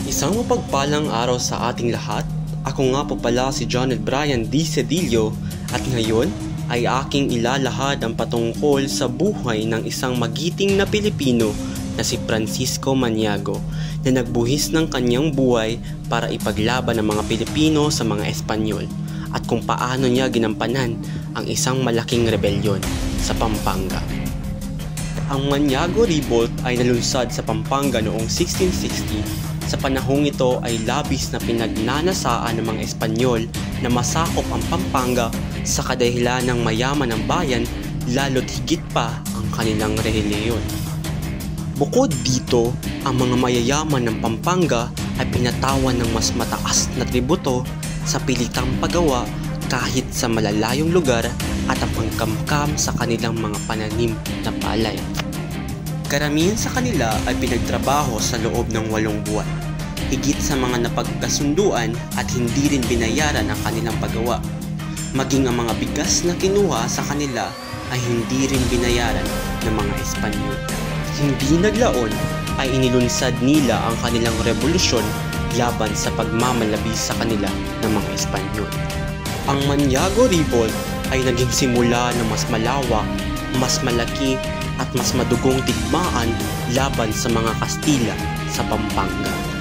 Isang mapagpalang araw sa ating lahat. Ako nga po pala si Jonel Brian D. Cedillo at ngayon ay aking ilalahad ang patungkol sa buhay ng isang magiting na Pilipino na si Francisco Maniago na nagbuhis ng kanyang buhay para ipaglaban ang mga Pilipino sa mga Espanyol at kung paano niya ginampanan ang isang malaking rebelyon sa Pampanga. Ang Maniago Revolt ay nalunsad sa Pampanga noong 1660. Sa panahong ito ay labis na pinagnanasaan ng mga Espanyol na masakop ang Pampanga sa kadahilan ng mayaman ng bayan, lalo't higit pa ang kanilang relihiyon. Bukod dito, ang mga mayayaman ng Pampanga ay pinatawan ng mas mataas na tributo sa pilitang paggawa kahit sa malalayong lugar at ang pangkamkam sa kanilang mga pananim na palay. Karamihan sa kanila ay pinagtrabaho sa loob ng 8 buwan, higit sa mga napagkasunduan at hindi rin binayaran ang kanilang paggawa. Maging ang mga bigas na kinuha sa kanila ay hindi rin binayaran ng mga Espanyol. Hindi naglaon ay inilunsad nila ang kanilang revolusyon laban sa pagmamalabis sa kanila ng mga Espanyol. Ang Maniago Revolt ay naging simula ng mas malawak, mas malaki at mas madugong digmaan laban sa mga Kastila sa Pampanga.